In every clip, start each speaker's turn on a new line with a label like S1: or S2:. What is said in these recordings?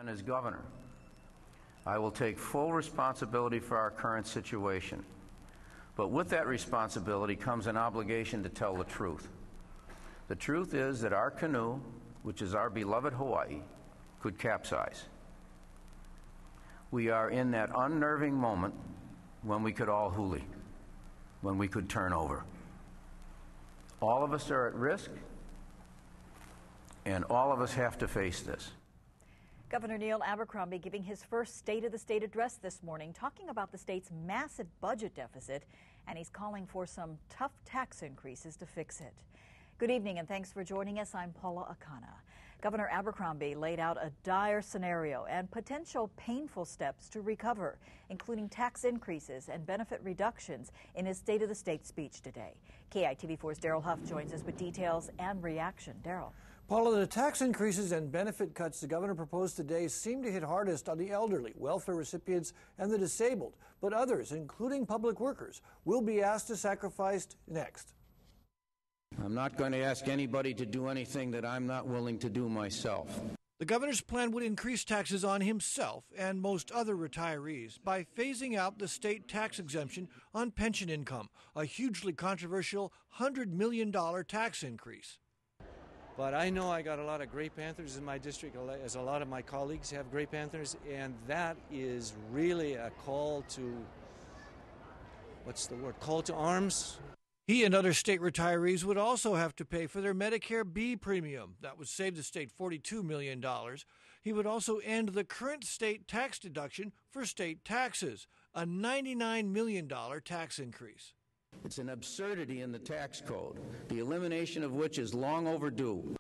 S1: And as governor, I will take full responsibility for our current situation. But with that responsibility comes an obligation to tell the truth. The truth is that our canoe, which is our beloved Hawaii, could capsize. We are in that unnerving moment when we could all huli, when we could turn over. All of us are at risk, and all of us have to face this.
S2: Governor Neil Abercrombie giving his first State of the State address this morning, talking about the state's massive budget deficit, and he's calling for some tough tax increases to fix it. Good evening, and thanks for joining us. I'm Paula Akana. Governor Abercrombie laid out a dire scenario and potential painful steps to recover, including tax increases and benefit reductions in his State of the State speech today. KITV4's Daryl Huff joins us with details and reaction. Daryl.
S3: Paula, the tax increases and benefit cuts the governor proposed today seem to hit hardest on the elderly, welfare recipients, and the disabled. But others, including public workers, will be asked to sacrifice next.
S1: I'm not going to ask anybody to do anything that I'm not willing to do myself.
S3: The governor's plan would increase taxes on himself and most other retirees by phasing out the state tax exemption on pension income, a hugely controversial $100 million tax increase.
S4: But I know I got a lot of Gray Panthers in my district, as a lot of my colleagues have Gray Panthers, and that is really a call to, call to arms.
S3: He and other state retirees would also have to pay for their Medicare B premium. That would save the state $42 million. He would also end the current state tax deduction for state taxes, a $99 million tax increase.
S1: It's an absurdity in the tax code, the elimination of which is long overdue.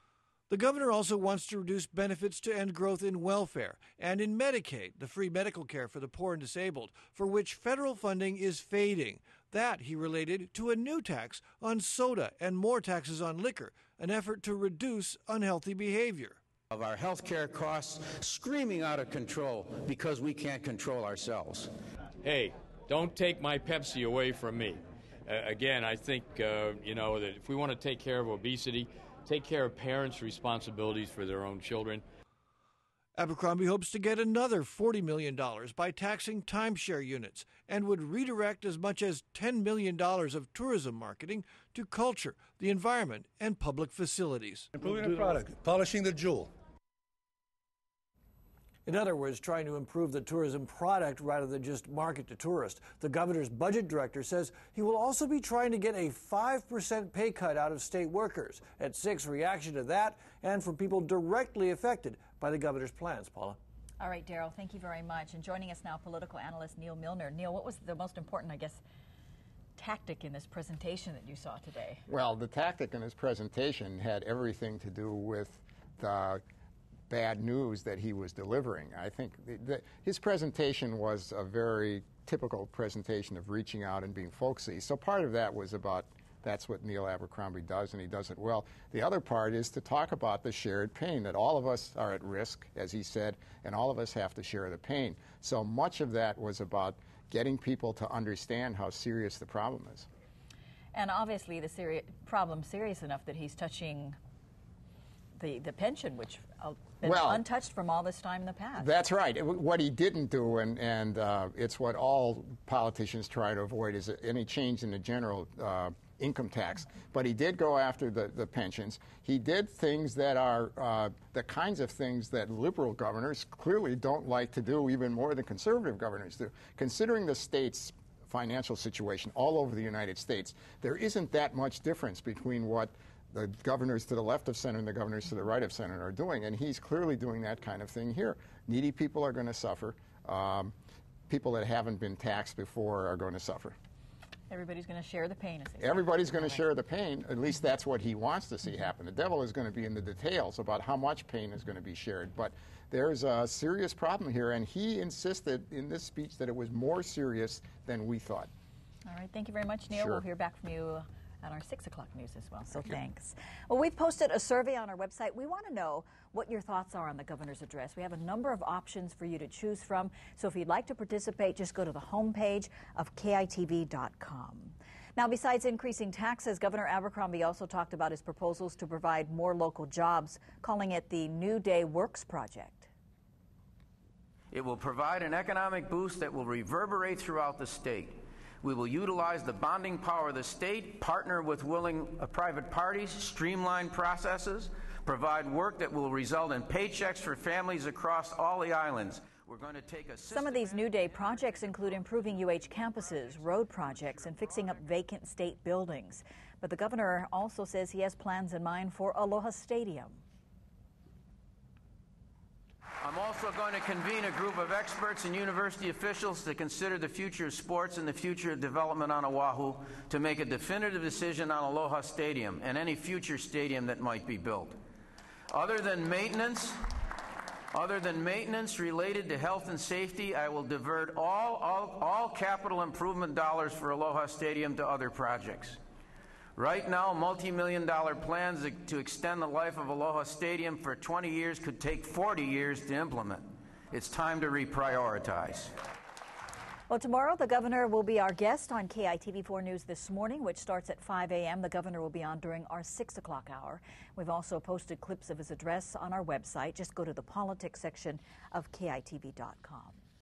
S3: The governor also wants to reduce benefits to end growth in welfare and in Medicaid, the free medical care for the poor and disabled, for which federal funding is fading. That he related to a new tax on soda and more taxes on liquor, an effort to reduce unhealthy behavior.
S1: Of our health care costs screaming out of control because we can't control ourselves.
S5: Hey, don't take my Pepsi away from me. Again, I think, that if we want to take care of obesity, take care of parents' responsibilities for their own children.
S3: Abercrombie hopes to get another $40 million by taxing timeshare units and would redirect as much as $10 million of tourism marketing to culture, the environment, and public facilities.
S6: Improving the product, polishing the jewel.
S3: In other words, trying to improve the tourism product rather than just market to tourists. The governor's budget director says he will also be trying to get a 5% pay cut out of state workers. At 6, reaction to that and from people directly affected by the governor's plans. Paula.
S2: All right, Daryl, thank you very much. And joining us now, political analyst Neil Milner. Neil, what was the most important, tactic in this presentation that you saw today?
S7: Well, the tactic in his presentation had everything to do with the bad news that he was delivering. I think his presentation was a very typical presentation of reaching out and being folksy. So part of that was about that's what Neil Abercrombie does, and he does it well. The other part is to talk about the shared pain, that all of us are at risk, as he said, and all of us have to share the pain. So much of that was about getting people to understand how serious the problem is.
S2: And obviously the problem's serious enough that he's touching the pension, which been untouched from all this time in the past.
S7: That's right. What he didn't do, and it's what all politicians try to avoid, is any change in the general income tax. But he did go after the pensions. He did things that are the kinds of things that liberal governors clearly don't like to do, even more than conservative governors do. Considering the state's financial situation all over the United States, there isn't that much difference between what the governors to the left of center and the governors to the right of center are doing, and he's clearly doing that kind of thing here. Needy people are going to suffer. People that haven't been taxed before are going to suffer.
S2: Everybody's going to share the pain.
S7: Everybody's going to share the pain. At least that's what he wants to see happen. The devil is going to be in the details about how much pain is going to be shared. But there's a serious problem here, and he insisted in this speech that it was more serious than we thought.
S2: All right. Thank you very much, Neil.
S7: Sure.
S2: We'll hear back from you on our 6 o'clock news as well, so thanks. Well, we've posted a survey on our website. We want to know what your thoughts are on the governor's address. We have a number of options for you to choose from, so if you'd like to participate, just go to the homepage of KITV.com. Now, besides increasing taxes, Governor Abercrombie also talked about his proposals to provide more local jobs, calling it the New Day Works Project.
S1: It will provide an economic boost that will reverberate throughout the state. We will utilize the bonding power of the state, partner with willing private parties, streamline processes, provide work that will result in paychecks for families across all the islands. We're going to take a
S2: Some of these New Day projects include improving UH campuses, road projects, and fixing up vacant state buildings. But the governor also says he has plans in mind for Aloha Stadium.
S1: I'm also going to convene a group of experts and university officials to consider the future of sports and the future of development on Oahu to make a definitive decision on Aloha Stadium and any future stadium that might be built. Other than maintenance related to health and safety, I will divert all capital improvement dollars for Aloha Stadium to other projects. Right now, multi-million-dollar plans to extend the life of Aloha Stadium for 20 years could take 40 years to implement. It's time to reprioritize.
S2: Well, tomorrow the governor will be our guest on KITV4 News This Morning, which starts at 5 a.m. The governor will be on during our 6 o'clock hour. We've also posted clips of his address on our website. Just go to the politics section of KITV.com.